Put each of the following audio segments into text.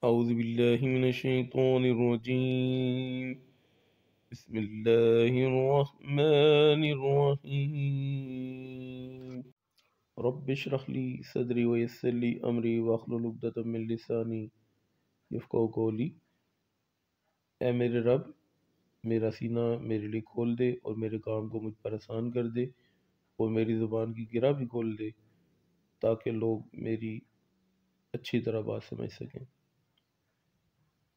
औज़ुबिल्लाहिमिनश्शैतानिर्रजीम बिस्मिल्लाहिर्रहमानिर्रहीम रब्बिश्रह ली सदरी वयस्सिर ली अमरी वहलुल उक़दतम मिन लिसानी यफ़क़हू क़ौली। ऐ मेरे रब, मेरा सीना मेरे लिए खोल दे और मेरे काम को मुझ पर आसान कर दे और मेरी ज़ुबान की गिरा भी खोल दे ताकि लोग मेरी अच्छी तरह बात समझ सकें।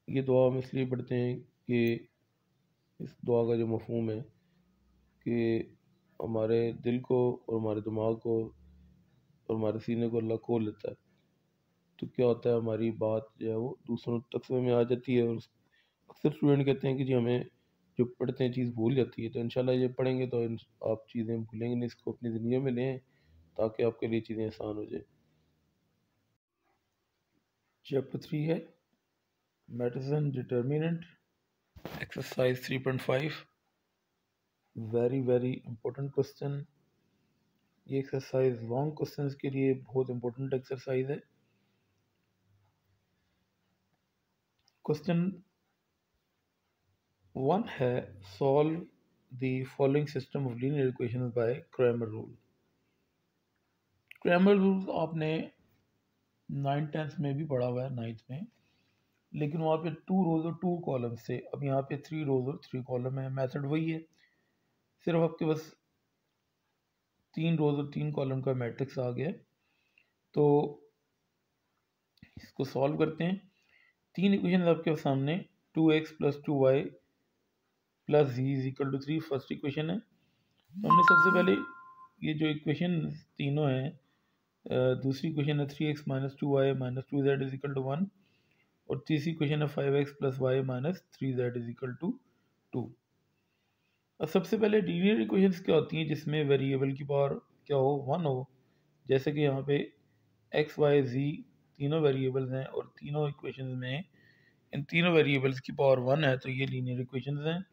ये दुआ हम इसलिए पढ़ते हैं कि इस दुआ का जो मफ़हूम है कि हमारे दिल को और हमारे दिमाग को और हमारे सीने को अल्लाह खोल लेता है, तो क्या होता है, हमारी बात जो है वो दूसरों तक समझ में आ जाती है। और अक्सर स्टूडेंट कहते हैं कि जी हमें जो पढ़ते हैं चीज़ भूल जाती है, तो इंशाल्लाह ये पढ़ेंगे तो आप चीज़ें भूलेंगे नहीं, इसको अपनी ज़िंदगी में लें ताकि आपके लिए चीज़ें आसान हो जाए। चैप्टर 3 है matrices and determinant, exercise 3.5। Very very important question. ये एक्सरसाइज लॉन्ग क्वेश्चंस के लिए बहुत इंपॉर्टेंट एक्सरसाइज है। क्वेश्चन 1 है solve the following system of linear equations bye Cramer rule. Cramer rule आपने 9th-10th में भी पढ़ा हुआ है, 9th में, लेकिन वहाँ पे 2 रोज और 2 कॉलम से, अब यहाँ पे 3 रोज और 3 कॉलम है। मेथड वही है, सिर्फ आपके पास 3 रोज और 3 कॉलम का मैट्रिक्स आ गया। तो इसको सॉल्व करते हैं। 3 इक्वेशन आपके सामने, 2x + 2y + z = 3 first equation है। तो हमने सबसे पहले ये जो इक्वेशन तीनों हैं, दूसरी इक्वेशन है 3x - 2y - 2z = 1 और तीसरी इक्वेशन है 5x + y - 3z = 2। अब सबसे पहले लीनियर इक्वेशंस क्या होती हैं जिसमें वेरिएबल की पावर क्या हो, 1 हो। जैसे कि यहाँ पे x, y, z तीनों वेरिएबल्स हैं और तीनों इक्वेशंस में इन तीनों वेरिएबल्स की पावर 1 है, तो ये लीनियर इक्वेशंस हैं।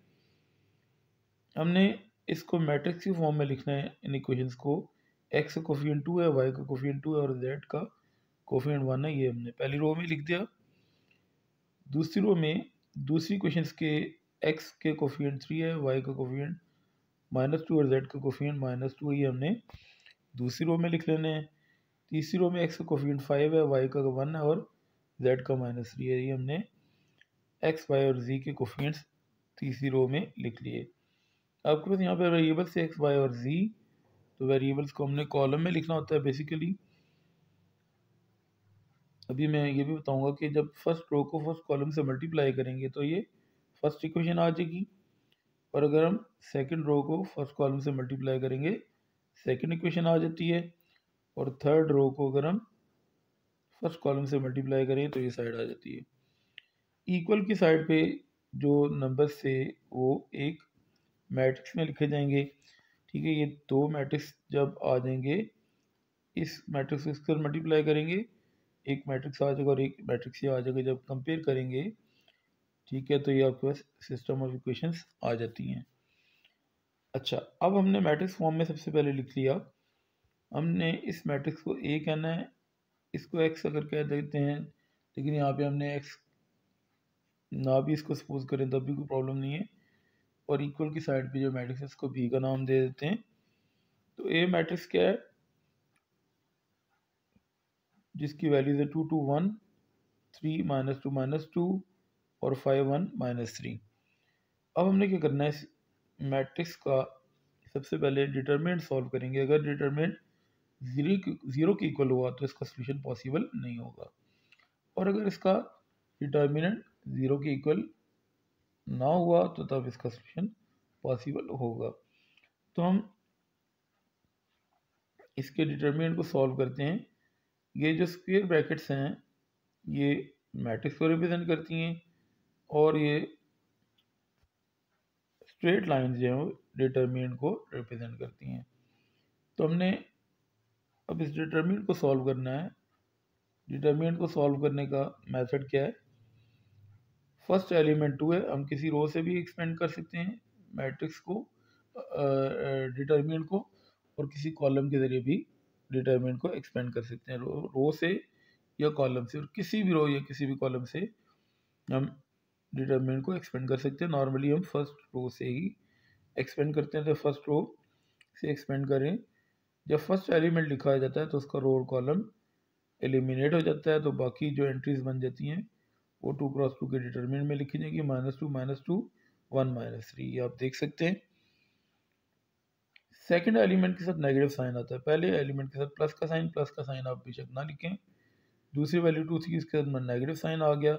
हमने इसको मैट्रिक्स की फॉर्म में लिखना है। इन इक्वेशंस को x का कोफिशिएंट 2 है, y का कोफिशिएंट 2 है और z का कोफिशिएंट 1 है। ये हमने पहली रो में लिख दिया। दूसरी रो में दूसरी इक्वेशंस के x के कोफिशिएंट 3 है, y का कोफिशिएंट -2 और z का कोफिशिएंट -2, ये हमने दूसरी रो में लिख लेने हैं। तीसरी रो में x का कोफिशिएंट 5 है, y का 1 है और z का -3 है। ये हमने x, y और z के कोफिशिएंट्स तीसरी रो में लिख लिए। आपके पास यहाँ पे वेरिएबल्स है x, y और z, तो वेरिएबल्स को हमने कॉलम में लिखना होता है बेसिकली। अभी मैं ये भी बताऊंगा कि जब फर्स्ट रो को फर्स्ट कॉलम से मल्टीप्लाई करेंगे तो ये फर्स्ट इक्वेशन आ जाएगी, और अगर हम सेकंड रो को फर्स्ट कॉलम से मल्टीप्लाई करेंगे सेकंड इक्वेशन आ जाती है, और थर्ड रो को अगर हम फर्स्ट कॉलम से मल्टीप्लाई करें तो ये साइड आ जाती है। इक्वल की साइड पे जो नंबर्स थे वो एक मैट्रिक्स में लिखे जाएंगे। ठीक है, ये 2 मैट्रिक्स जब आ जाएंगे, इस मैट्रिक्स को इससे मल्टीप्लाई करेंगे, एक मैट्रिक्स आ जाएगा और एक मैट्रिक्स ये आ जाएगा। जब कंपेयर करेंगे, ठीक है, तो ये आपके पास सिस्टम ऑफ इक्वेशंस आ जाती हैं। अच्छा, अब हमने मैट्रिक्स फॉर्म में सबसे पहले लिख लिया। हमने इस मैट्रिक्स को ए कहना है, इसको एक्स अगर कह देते हैं, लेकिन यहाँ पे हमने एक्स ना भी इसको सपोज करें तब भी कोई प्रॉब्लम नहीं है। और इक्वल की साइड पे जो मैट्रिक्स है इसको बी का नाम दे देते हैं। तो ए मैट्रिक्स क्या है, जिसकी वैल्यूज है 2 2 1, 3 -2 -2 और 5 1 -3। अब हमने क्या करना है, इस मैट्रिक्स का सबसे पहले डिटरमिनेंट सॉल्व करेंगे। अगर डिटरमिनेंट जीरो के इक्वल हुआ तो इसका सोल्यूशन पॉसिबल नहीं होगा, और अगर इसका डिटरमिनेंट जीरो के इक्वल ना हुआ तो तब इसका सोल्यूशन पॉसिबल होगा। तो हम इसके डिटरमिनेंट को सॉल्व करते हैं। ये जो स्क्वायर ब्रैकेट्स हैं ये मैट्रिक्स को रिप्रेजेंट करती हैं, और ये स्ट्रेट लाइंस जो हैं डिटरमिनेंट को रिप्रेजेंट करती हैं। तो हमने अब इस डिटरमिनेंट को सॉल्व करना है। डिटरमिनेंट को सॉल्व करने का मेथड क्या है, फर्स्ट एलिमेंट 2 है, हम किसी रो से भी एक्सपेंड कर सकते हैं मैट्रिक्स को, डिटरमिनेंट को, और किसी कॉलम के ज़रिए भी डिटरमिनेंट को एक्सपेंड कर सकते हैं। रो से या कॉलम से, और किसी भी रो या किसी भी कॉलम से हम डिटरमिनेंट को एक्सपेंड कर सकते हैं। नॉर्मली हम फर्स्ट रो से ही एक्सपेंड करते हैं, तो फर्स्ट रो से एक्सपेंड करें। जब फर्स्ट एलिमेंट लिखा जाता है तो उसका रो और कॉलम एलिमिनेट हो जाता है, तो बाकी जो एंट्रीज बन जाती हैं वो 2 क्रॉस 2 के डिटरमिनेंट में लिखी जाएगी, -2 1 -3, ये आप देख सकते हैं। सेकंड एलिमेंट के साथ नेगेटिव साइन आता है, पहले एलिमेंट के साथ प्लस का साइन आप बेशक ना लिखें। दूसरी वैल्यू 2 थी, इसके साथ नेगेटिव साइन आ गया।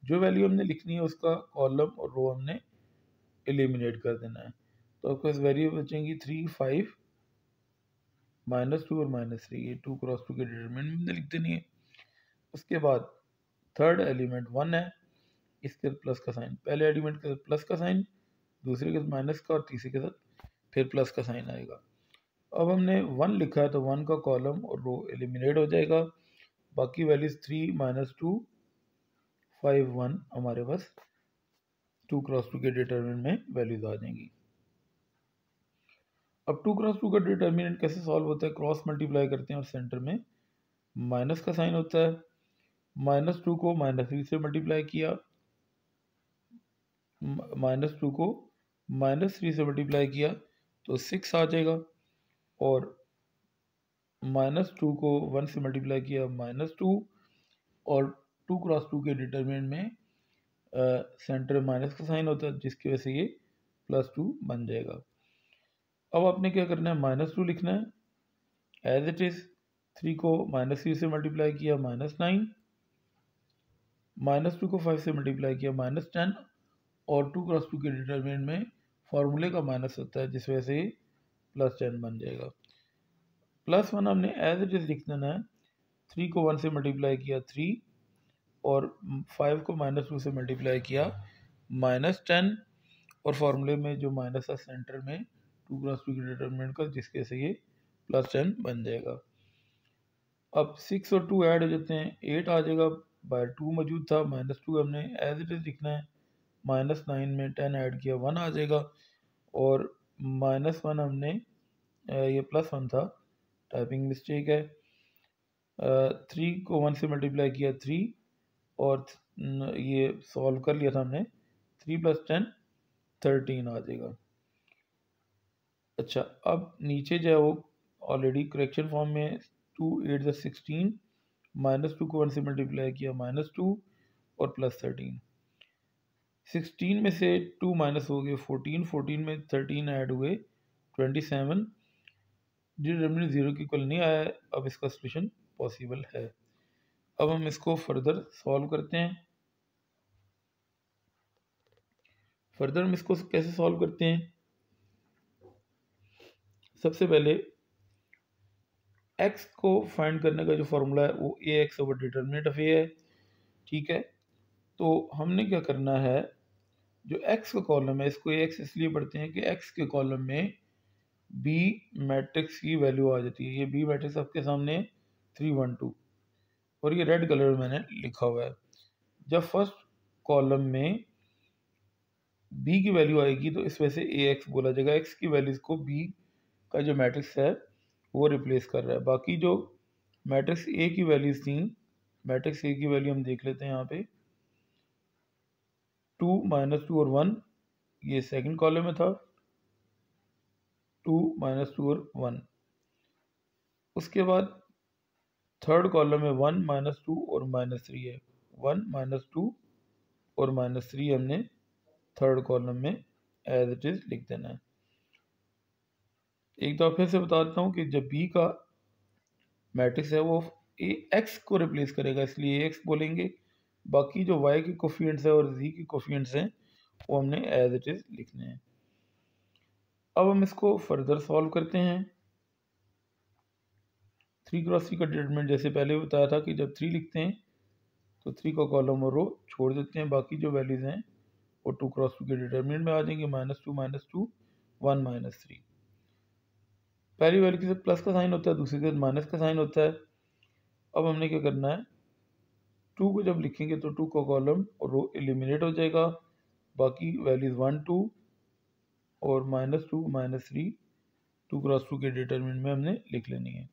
जो वैल्यू हमने लिखनी है उसका कॉलम और रो हमने एलिमिनेट कर देना है। तो आपके पास वैल्यू बचेंगी 3 5 -2 और -3, ये 2 क्रॉस 2 के डिटरमिनेंट में हमने लिख देनी है। उसके बाद थर्ड एलिमेंट 1 है, इसके साथ प्लस का साइन, पहले एलिमेंट के साथ प्लस का साइन, दूसरे के साथ माइनस का, और तीसरे के साथ फिर प्लस का साइन आएगा। अब हमने 1 लिखा है तो 1 का कॉलम और रो एलिमिनेट हो जाएगा। बाकी वैल्यूज 3 -2 5 1 हमारे पास 2 क्रॉस 2 के डिटरमिनेंट में वैल्यूज आ जाएंगी। अब 2 क्रॉस 2 का डिटरमिनेंट कैसे सॉल्व होता है? क्रॉस मल्टीप्लाई करते हैं और सेंटर में माइनस का साइन होता है। -2 को -3 से मल्टीप्लाई किया, -2 को -3 से मल्टीप्लाई किया तो 6 आ जाएगा, और -2 को 1 से मल्टीप्लाई किया -2, और 2 क्रॉस 2 के डिटरमिनेंट में सेंटर माइनस का साइन होता है, जिसकी वजह से ये +2 बन जाएगा। अब आपने क्या करना है, -2 लिखना है एज इट इज़। 3 को -3 से मल्टीप्लाई किया -9, -2 को 5 से मल्टीप्लाई किया -10, और 2 क्रॉस 2 के डिटरमिनेंट में फार्मूले का माइनस होता है, जिस वजह से +10 बन जाएगा। +1 हमने एज इट इज़ लिख देना है। 3 को 1 से मल्टीप्लाई किया 3, और 5 को -2 से मल्टीप्लाई किया -10, और फार्मूले में जो माइनस था सेंटर में 2 क्रॉस 2 के डिटरमिनेंट का, जिसके से ये +10 बन जाएगा। अब 6 और 2 ऐड हो जाते हैं, 8 आ जाएगा, बाय 2 मौजूद था, -2 हमने एज इट इज़ लिखना है। -9 में 10 ऐड किया 1 आ जाएगा, और -1 हमने ये +1 था, टाइपिंग मिस्टेक है। 3 को 1 से मल्टीप्लाई किया 3, और ये सॉल्व कर लिया था हमने, 3 + 10 13 आ जाएगा। अच्छा, अब नीचे जो है वो ऑलरेडी करेक्शन फॉर्म में 2 8 16, -2 को 1 से मल्टीप्लाई किया -2, और +13। 16 में से 2 माइनस हो गए 14, 14 में 13 ऐड हुए 27, डिटरमिनेंट 0 की इक्वल नहीं आया है। अब इसका सोल्यूशन पॉसिबल है। अब हम इसको फर्दर सॉल्व करते हैं। फर्दर हम इसको कैसे सॉल्व करते हैं? सबसे पहले x को फाइंड करने का जो फॉर्मूला है वो ax over determinant of a है, ठीक है। तो हमने क्या करना है, जो x का कॉलम है इसको ax इसलिए पढ़ते हैं कि x के कॉलम में b मैट्रिक्स की वैल्यू आ जाती है। ये b मैट्रिक्स आपके सामने 3 1 2, और ये रेड कलर में मैंने लिखा हुआ है। जब फर्स्ट कॉलम में b की वैल्यू आएगी तो इस वजह से ax बोला जाएगा। x की वैल्यूज को b का जो मैट्रिक्स है वो रिप्लेस कर रहा है। बाकी जो मैट्रिक्स a की वैल्यूज थी, मैट्रिक्स a की वैल्यू हम देख लेते हैं यहाँ पे, 2 -2 और 1, ये सेकंड कॉलम में था, 2 -2 और 1। उसके बाद थर्ड कॉलम में 1 -2 और -3 है, 1 -2 और -3 हमने थर्ड कॉलम में एज इट इज लिख देना है। एक दफ़ा फिर से बताता हूँ कि जब b का मैट्रिक्स है वो x को रिप्लेस करेगा, इसलिए x बोलेंगे। बाकी जो y के कोफिशिएंट्स है और z के कोफिशिएंट्स हैं वो हमने एज इट इज लिखने हैं। अब हम इसको फर्दर सॉल्व करते हैं। 3 क्रॉस 3 का डिटरमिनेंट जैसे पहले बताया था कि जब 3 लिखते हैं तो 3 का कॉलम और रो छोड़ देते हैं, बाकी जो वैल्यूज हैं वो 2 क्रॉस 2 के डिटरमिनेंट में आ जाएंगे, -2 1 -3। पहली वैल्यू के साथ प्लस का साइन होता है, दूसरी के साथ माइनस का साइन होता है। अब हमने क्या करना है, 2 को जब लिखेंगे तो 2 का कॉलम और रो एलिमिनेट हो जाएगा, बाकी वैल्यूज 1 2 और -2 -3 2 क्रॉस 2 के डिटरमिनेंट में हमने लिख लेनी है।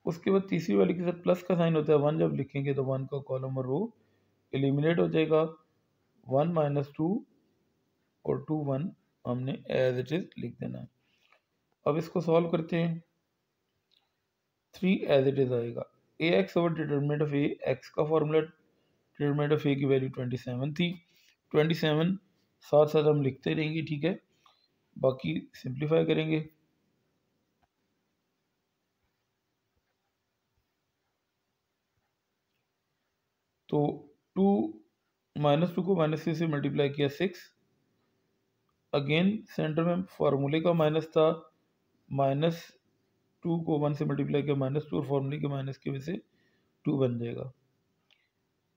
उसके बाद तीसरी वाली के साथ प्लस का साइन होता है, 1 जब लिखेंगे तो 1 का कॉलम और रो एलिमिनेट हो जाएगा, 1 माइनस 2 और 2 1 हमने एज इट इज लिख देना है। अब इसको सॉल्व करते हैं, 3 एज इट इज आएगा, a x over determinant of a, x का फॉर्मूला डिटर्मिनेंट ऑफ ए की वैल्यू 27 थी, 27 साथ साथ हम लिखते रहेंगे, ठीक है, बाकी सिंप्लीफाई करेंगे। तो 2 माइनस 2 को माइनस 3 से मल्टीप्लाई किया 6, अगेन सेंटर में फार्मूले का माइनस था, माइनस 2 को 1 से मल्टीप्लाई किया -2 और फार्मूले के माइनस की वजह से 2 बन जाएगा।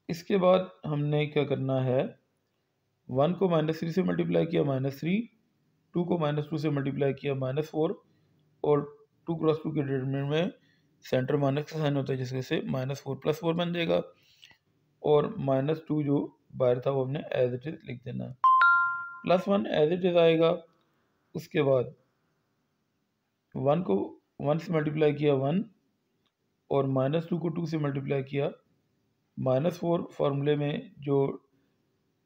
इसके बाद हमने क्या करना है, 1 को -3 से मल्टीप्लाई किया -3, 2 को -2 से मल्टीप्लाई किया -4 और 2 क्रॉस 2 के डिटरमिनेंट में सेंटर माइनस का साइन होता है जिसकी वजह से -4 + 4 बन जाएगा और -2 जो बाहर था वो हमने एज इट इज लिख देना है, +1 एज इट इज आएगा। उसके बाद 1 को 1 से मल्टीप्लाई किया 1 और -2 को 2 से मल्टीप्लाई किया -4, फार्मूले में जो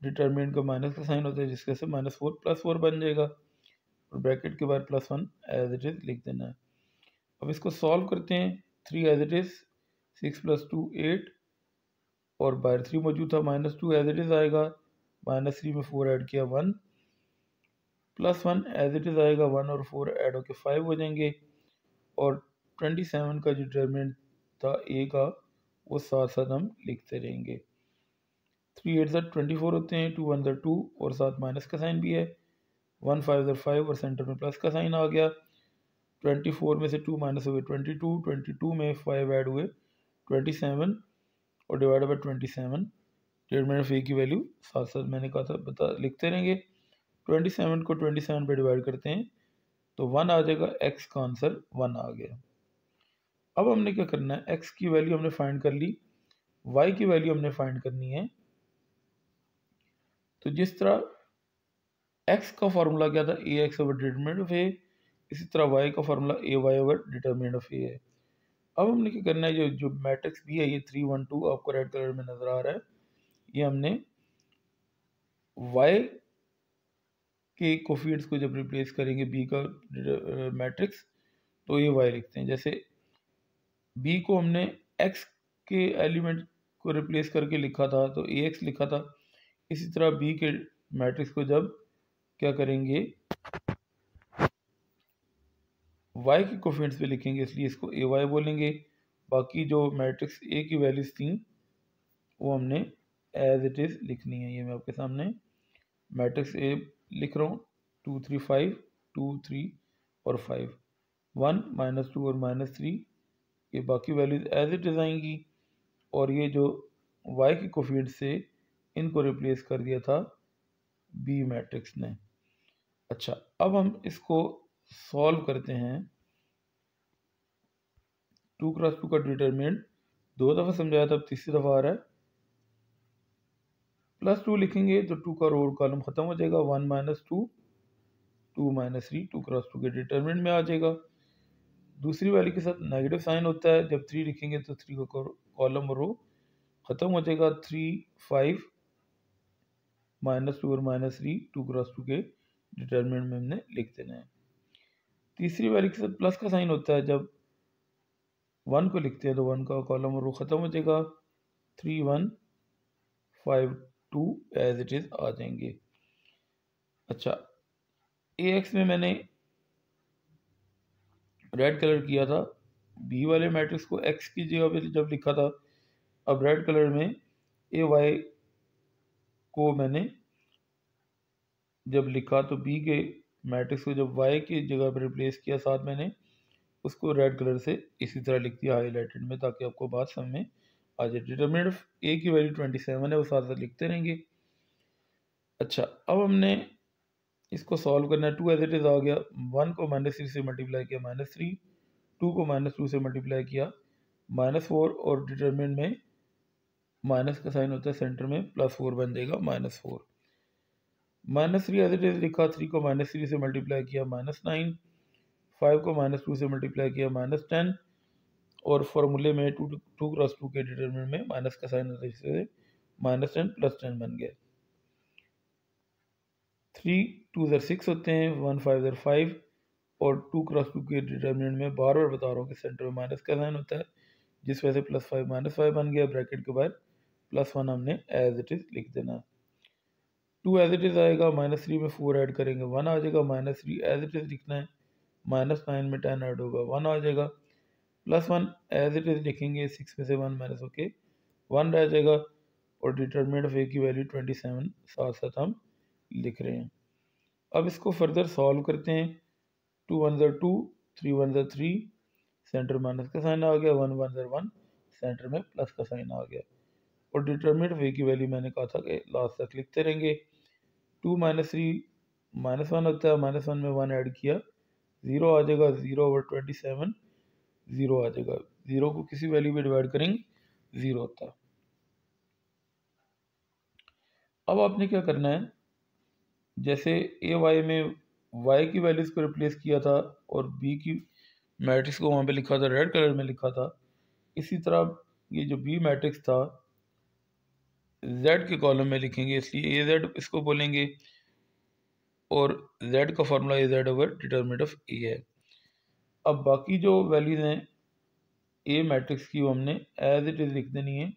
डिटरमिनेंट का माइनस का साइन होता है जिसके से -4 + 4 बन जाएगा और ब्रैकेट के बाद +1 एज इट इज लिख देना है। अब इसको सॉल्व करते हैं, 3 एज इट इज, 6 + 2 8 और बाहर 3 मौजूद था, -2 एज इट इज आएगा, -3 में 4 ऐड किया 1, +1 एज इट इज आएगा, 1 और 4 ऐड होकर 5 हो जाएंगे और 27 का जो डिटरमिनेंट था ए का वो साथ साथ हम लिखते रहेंगे। 3 8 24 होते हैं, 2 1 2 और साथ माइनस का साइन भी है, 1 5 5 और सेंटर में प्लस का साइन आ गया। 24 में से 2 माइनस हुए 22, 22 में 5 ऐड हुए 27 और divide by 27, determinant of a की वैल्यू साथ साथ मैंने कहा था बता लिखते रहेंगे। 27 को 27 पे डिवाइड करते हैं तो 1 आ जाएगा, एक्स का आंसर 1 आ गया। अब हमने क्या करना है, एक्स की वैल्यू हमने फाइंड कर ली, वाई की वैल्यू हमने फाइंड करनी है। तो जिस तरह एक्स का फार्मूला क्या था, a x over determinant of a, इसी तरह वाई का formula a y over determinant of a है। अब हमने क्या करना है, जो मैट्रिक्स भी है ये 3 1 2 आपको रेड कलर में नजर आ रहा है, ये हमने वाई के कोफिशिएंट्स को जब रिप्लेस करेंगे बी का मैट्रिक्स तो ये वाई लिखते हैं। जैसे बी को हमने एक्स के एलिमेंट को रिप्लेस करके लिखा था तो ए एक्स लिखा था, इसी तरह बी के मैट्रिक्स को जब क्या करेंगे वाई के कोफिशिएंट्स पे लिखेंगे इसलिए इसको ए वाई बोलेंगे। बाकी जो मैट्रिक्स ए की वैल्यूज थी वो हमने एज इट इज़ लिखनी है। ये मैं आपके सामने मैट्रिक्स ए लिख रहा हूँ, 2 3 5 2 3 और 5, 1 -2 और -3, ये बाकी वैल्यूज एज इट इज़ आएंगी और ये जो y के कोफिशिएंट से इनको रिप्लेस कर दिया था बी मैट्रिक्स ने। अच्छा, अब हम इसको सॉल्व करते हैं। 2 क्रॉस 2 का डिटरमिनेंट 2 दफ़ा समझाया था, अब तीसरी दफ़ा आ रहा है, +2 लिखेंगे तो 2 का रो कॉलम खत्म हो जाएगा, 1 -2 2 -3 2 क्रॉस 2 के डिटरमिनेंट में आ जाएगा। दूसरी वाली के साथ नेगेटिव साइन होता है, जब 3 लिखेंगे तो 3 का कॉलम और रो खत्म हो जाएगा, 3 5 -2 और -3 2 क्रॉस 2 के डिटरमिनेंट में हमने लिख देना है। तीसरी वाली के साथ प्लस का साइन होता है, जब 1 को लिखते हैं तो 1 का कॉलम और रो खत्म हो जाएगा, 3 1 5 2 एज इट इज आ जाएंगे। अच्छा, ए एक्स में मैंने रेड कलर किया था, बी वाले मैट्रिक्स को एक्स की जगह पे जब लिखा था, अब रेड कलर में ए वाई को मैंने जब लिखा तो बी के मैट्रिक्स को जब वाई की जगह पर रिप्लेस किया, साथ मैंने उसको रेड कलर से इसी तरह लिख दिया हाईलाइटेड में, ताकि आपको बात समझ में आ जाए। डिटरमिनेंट ऑफ ए की वैल्यू 27 है, वो साथ साथ लिखते रहेंगे। अच्छा, अब हमने इसको सॉल्व करना है, 2 एज इट इज आ गया, 1 को -3 से मल्टीप्लाई किया -3, 2 को -2 से मल्टीप्लाई किया -4 और डिटरमिनेंट में माइनस का साइन होता है, सेंटर में +4 बन जाएगा, -4 -3 एज इट इज लिखा, 3 को -3 से मल्टीप्लाई किया -9, 5 को -2 से मल्टीप्लाई किया -10 और फॉर्मूले में टू क्रॉस टू के डिटरमिनेंट में माइनस का साइन होता है, इससे -10 +10 बन गया। 3 2 ज़र 6 होते हैं, 1 5 ज़र 5 और 2 क्रॉस 2 के डिटरमिनेंट में बार बार बता रहा हूँ कि सेंटर में माइनस का साइन होता है, जिस वजह से +5 -5 बन गया। ब्रैकेट के बाद +1 हमने एज इट इज़ लिख देना। 2 एज इट इज़ आएगा, -3 में 4 ऐड करेंगे 1 आ जाएगा, -3 एज इट इज़ लिखना है, -9 में 10 ऐड होगा 1 आ जाएगा, +1 एज इट इज़ लिखेंगे, 6 में से 1 माइनस होके 1 रह जाएगा और डिटरमिनेंट ऑफ ए की वैल्यू 27 साथ साथ हम लिख रहे हैं। अब इसको फर्दर सॉल्व करते हैं। 2 1 ज़र 2, 3 1 ज़र 3, सेंटर माइनस का साइन आ गया, 1 1 ज़र 1, सेंटर में प्लस का साइन आ गया और डिटरमिनेंट ऑफ ए की वैल्यू मैंने कहा था कि लास्ट तक लिखते रहेंगे। 2 -3 -1 होता है, -1 में 1 ऐड किया 0 आ जाएगा, 0/27 0 आ जाएगा। 0 को किसी वैल्यू में डिवाइड करेंगे 0 होता है। अब आपने क्या करना है, जैसे ए वाई में वाई की वैल्यूज़ को रिप्लेस किया था और बी की मैट्रिक्स को वहाँ पे लिखा था, रेड कलर में लिखा था, इसी तरह ये जो बी मैट्रिक्स था जेड के कॉलम में लिखेंगे, इसलिए ए जेड इसको बोलेंगे और जेड का formula a z over determinant of a है। अब बाकी जो वैल्यूज़ हैं ए मैट्रिक्स की वो हमने एज इट इज़ लिख देनी है।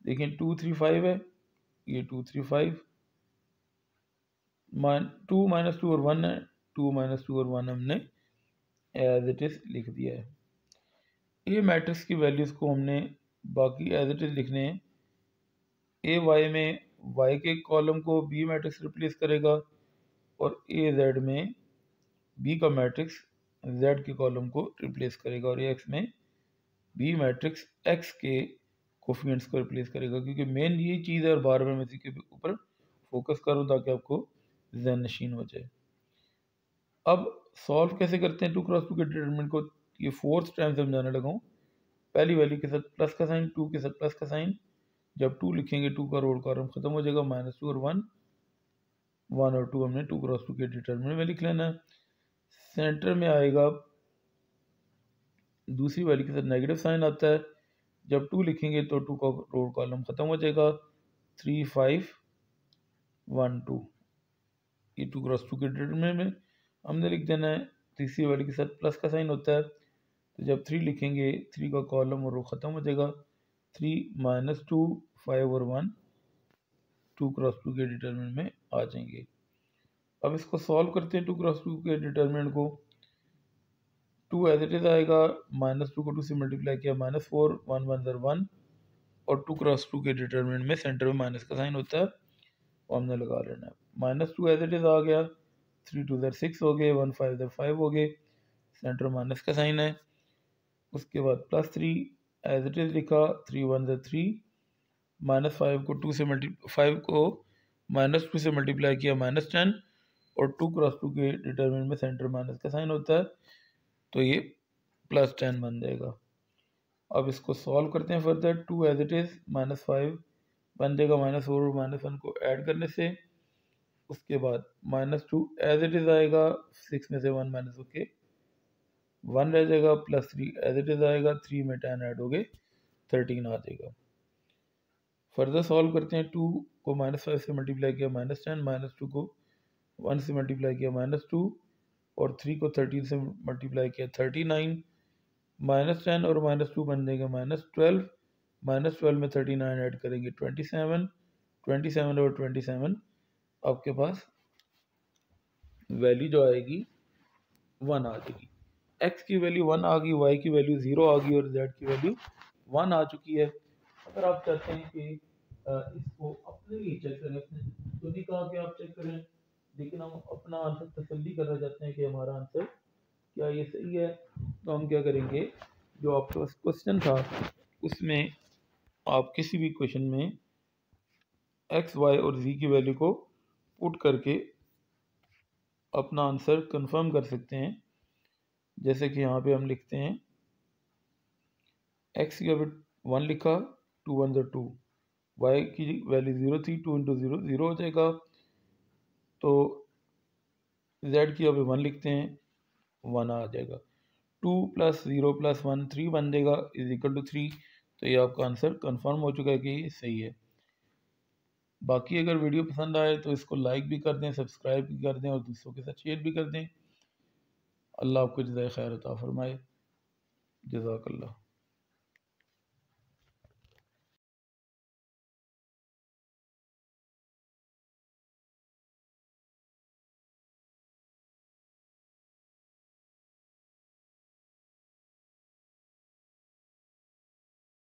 देखें 2 3 5 है, ये 2 3 5, 2 -2 और 1 है, 2 -2 और 1 हमने एज इट इज़ लिख दिया है। ए मैट्रिक्स की वैल्यूज़ को हमने बाकी एज इट इज़ लिखने हैं। ए वाई में वाई के कॉलम को बी मैट्रिक्स रिप्लेस करेगा और ए जेड में बी का मैट्रिक्स जेड के कॉलम को रिप्लेस करेगा और ए एक्स में बी मैट्रिक्स एक्स के कोफिशिएंट्स को रिप्लेस करेगा, क्योंकि मेन यही चीज़ है और बार बार मैं इसी के ऊपर फोकस करूँ ताकि आपको ज़हन नशीन हो जाए। अब सॉल्व कैसे करते हैं 2 क्रॉस 2 के डिटरमिनेंट को, ये फोर्थ टाइम समझाने लगा हूँ। पहली वैल्यू के साथ प्लस का साइन, 2 के साथ प्लस का साइन, जब 2 लिखेंगे 2 का रोड कॉलम खत्म हो जाएगा, -2 और 1, 1 और 2 हमने 2 क्रॉस 2 के डिटरमिनेंट में लिख लेना है। सेंटर में आएगा, दूसरी वैल्यू के साथ नेगेटिव साइन आता है, जब 2 लिखेंगे तो 2 का रोड कॉलम खत्म हो जाएगा, 3 5 1 2, ये 2 क्रॉस 2 के डिटरमिनेंट में हमने लिख देना है। तीसरी वैल्यू के साथ प्लस का साइन होता है, तो जब 3 लिखेंगे 3 का कॉलम और रो ख़त्म हो जाएगा, 3 -2 5 और 1 2 क्रॉस 2 के डिटरमिनेंट में आ जाएंगे। अब इसको सॉल्व करते हैं 2 क्रॉस 2 के डिटरमिनेंट को। 2 एज इट इज़ आएगा, -2 को 2 से मल्टीप्लाई किया -4, 1 1 ज़र 1 और 2 क्रॉस 2 के डिटरमिनेंट में सेंटर में माइनस का साइन होता है, वो हमने लगा लेना है। -2 एज इट इज़ आ गया, 3 2 ज़र 6 हो गए, 1 5 ज़र 5 हो गए, सेंटर माइनस का साइन है। उसके बाद +3 एज इट इज़ लिखा, 3 1 ज़र 3, -5 को 2 से -2 से मल्टीप्लाई किया -10 और 2 क्रॉस 2 के डिटरमिनेंट में सेंटर माइनस का साइन होता है, तो ये +10 बन जाएगा। अब इसको सॉल्व करते हैं फर्दर। 2 एज इट इज़ -5 बन जाएगा, -4 और -1 को ऐड करने से। उसके बाद -2 एज इट इज़ आएगा, 6 में से 1 माइनस होके 1 रह जाएगा, +3 एज इट इज़ आएगा, 3 में 10 ऐड हो गए 13 आ जाएगा। फर्दर सॉल्व करते हैं। 2 को -5 से मल्टीप्लाई किया -10, -2 को 1 से मल्टीप्लाई किया -2 और 3 को 13 से मल्टीप्लाई किया 39, -10 और -2 बन जाएगा -12, -12 में 39 ऐड करेंगे 27, 27 और 27 आपके पास वैल्यू जो आएगी 1 आ जाएगी। x की वैल्यू 1 आ गई, y की वैल्यू 0 आ गई और z की वैल्यू 1 आ चुकी है। अगर आप चाहते हैं कि इसको अपने लिए चेक करें, अपने तो नहीं कहा कि आप चेक करें, लेकिन हम अपना आंसर तसल्ली करना चाहते हैं कि हमारा आंसर क्या ये सही है, तो हम क्या करेंगे, जो आपके पास क्वेश्चन था उसमें आप किसी भी क्वेश्चन में x, y और z की वैल्यू को पुट करके अपना आंसर कंफर्म कर सकते हैं। जैसे कि यहाँ पे हम लिखते हैं x की वैल्यू 1 लिखा, 2 1 ज़र 2, y की वैल्यू 0 थी, 2 × 0 0 हो जाएगा, तो z की अब 1 लिखते हैं, 1 आ जाएगा। 2 + 0 + 1 3 बन जाएगा = 3। तो ये आपका आंसर कंफर्म हो चुका है कि ये सही है। बाकी अगर वीडियो पसंद आए तो इसको लाइक भी कर दें, सब्सक्राइब भी कर दें और दूसरों के साथ शेयर भी कर दें। अल्लाह आपको जज़ाए खैर अता फरमाए। जज़ाकल्लाह।